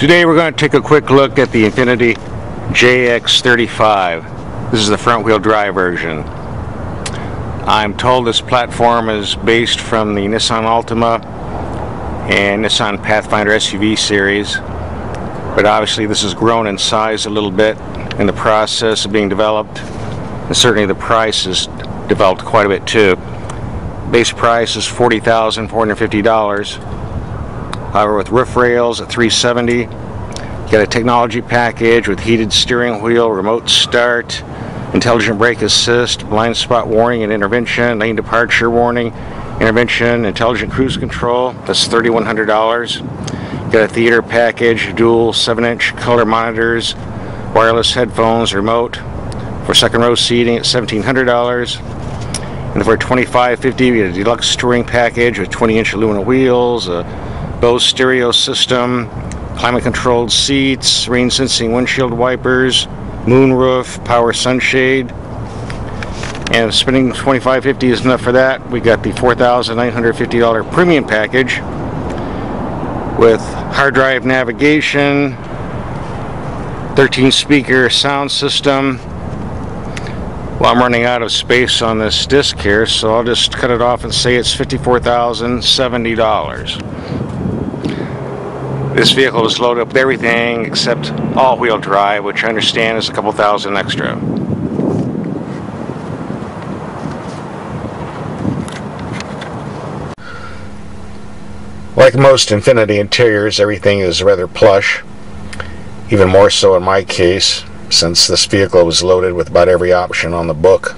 Today we're going to take a quick look at the Infiniti JX35. This is the front-wheel drive version. I'm told this platform is based from the Nissan Altima and Nissan Pathfinder SUV series, but obviously this has grown in size a little bit in the process of being developed, and certainly the price has developed quite a bit too. Base price is $40,450. However, with roof rails at $370, you got a technology package with heated steering wheel, remote start, intelligent brake assist, blind spot warning and intervention, lane departure warning, intervention, intelligent cruise control. That's $3,100. Got a theater package, dual 7-inch color monitors, wireless headphones, remote. For second row seating at $1,700. And for $2,550, you get a deluxe touring package with 20-inch aluminum wheels, a Bose stereo system, climate-controlled seats, rain-sensing windshield wipers, moonroof, power sunshade. And spending $2,550 is enough for that. We got the $4,950 premium package with hard drive navigation, 13-speaker sound system. Well, I'm running out of space on this disc here, so I'll just cut it off and say it's $54,070. This vehicle is loaded up with everything except all-wheel drive, which I understand is a couple thousand extra. Like most Infiniti interiors, everything is rather plush, even more so in my case, since this vehicle was loaded with about every option on the book.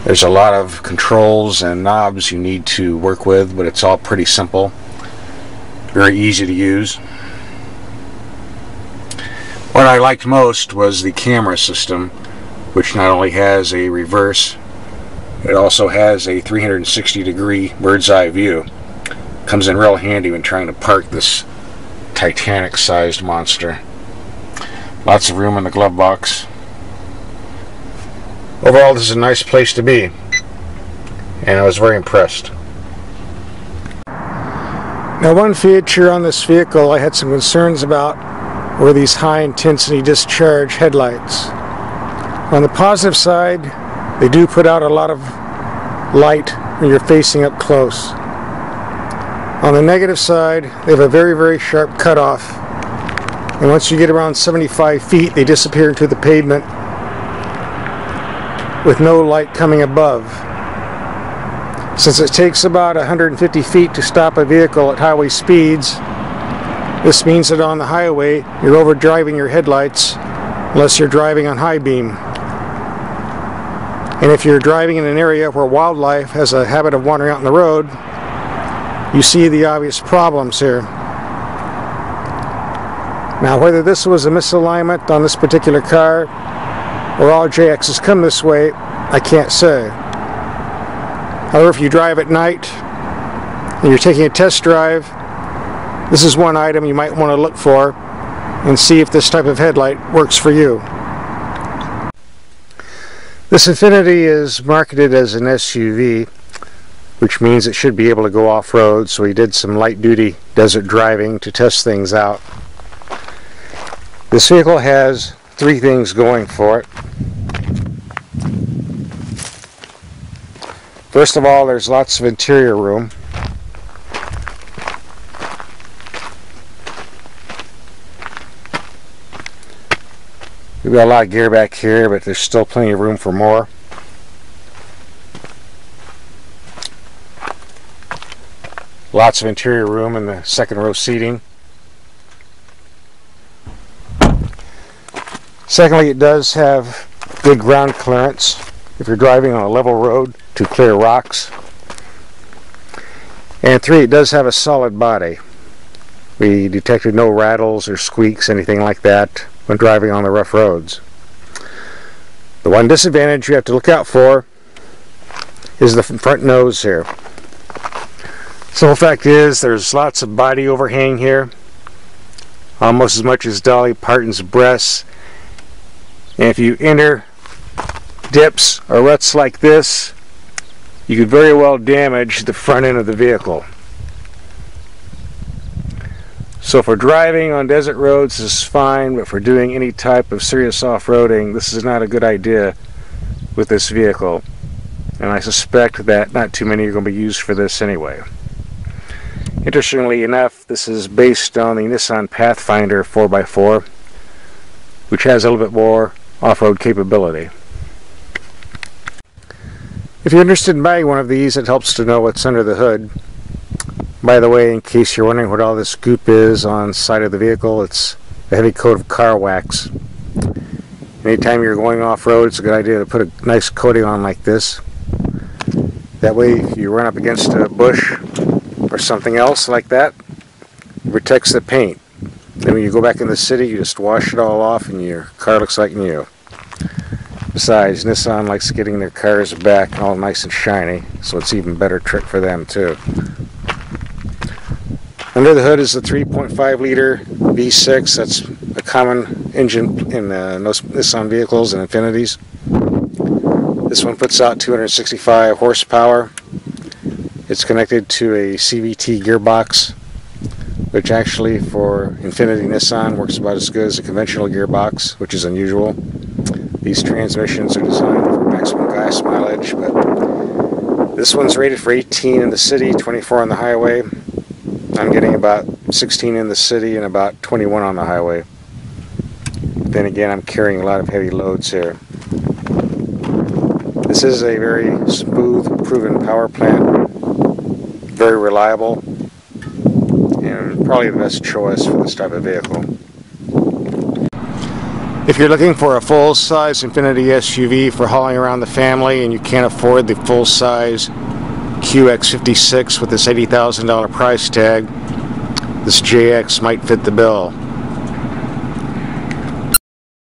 There's a lot of controls and knobs you need to work with, but it's all pretty simple. Very easy to use. What I liked most was the camera system, which not only has a reverse, it also has a 360-degree bird's eye view. Comes in real handy when trying to park this Titanic-sized monster. Lots of room in the glove box. Overall, this is a nice place to be, and I was very impressed. Now, one feature on this vehicle I had some concerns about were these high-intensity discharge headlights. On the positive side, they do put out a lot of light when you're facing up close. On the negative side, they have a very, very sharp cutoff, and once you get around 75 feet, they disappear into the pavement with no light coming above. Since it takes about 150 feet to stop a vehicle at highway speeds, this means that on the highway you're overdriving your headlights unless you're driving on high beam. And if you're driving in an area where wildlife has a habit of wandering out on the road, you see the obvious problems here. Now, whether this was a misalignment on this particular car or all JXs come this way, I can't say. However, if you drive at night and you're taking a test drive, this is one item you might want to look for and see if this type of headlight works for you. This Infiniti is marketed as an SUV, which means it should be able to go off-road, so we did some light-duty desert driving to test things out. This vehicle has three things going for it. First of all, there's lots of interior room. We've got a lot of gear back here, but there's still plenty of room for more. Lots of interior room in the second row seating. Secondly, it does have good ground clearance if you're driving on a level road to clear rocks. And three, it does have a solid body. We detected no rattles or squeaks, anything like that, when driving on the rough roads. The one disadvantage you have to look out for is the front nose here. Simple fact is, there's lots of body overhang here, almost as much as Dolly Parton's breasts. And if you enter dips or ruts like this, you could very well damage the front end of the vehicle. So for driving on desert roads, this is fine, but for doing any type of serious off-roading, this is not a good idea with this vehicle. And I suspect that not too many are going to be used for this anyway. Interestingly enough, this is based on the Nissan Pathfinder 4x4, which has a little bit more off-road capability. If you're interested in buying one of these, it helps to know what's under the hood. By the way, in case you're wondering what all this goop is on the side of the vehicle, it's a heavy coat of car wax. Anytime you're going off-road, it's a good idea to put a nice coating on like this. That way, if you run up against a bush or something else like that, it protects the paint. Then when you go back in the city, you just wash it all off and your car looks like new. Besides, Nissan likes getting their cars back all nice and shiny, so it's even better trick for them too. Under the hood is the 3.5 liter V6. That's a common engine in most Nissan vehicles and Infinitis. This one puts out 265 horsepower. It's connected to a CVT gearbox, which actually for Infiniti Nissan works about as good as a conventional gearbox, which is unusual. These transmissions are designed for maximum gas mileage, but this one's rated for 18 in the city, 24 on the highway. I'm getting about 16 in the city and about 21 on the highway. Then again, I'm carrying a lot of heavy loads here. This is a very smooth, proven power plant, very reliable, and probably the best choice for this type of vehicle. If you're looking for a full-size Infiniti SUV for hauling around the family and you can't afford the full-size QX56 with this $80,000 price tag, this JX might fit the bill.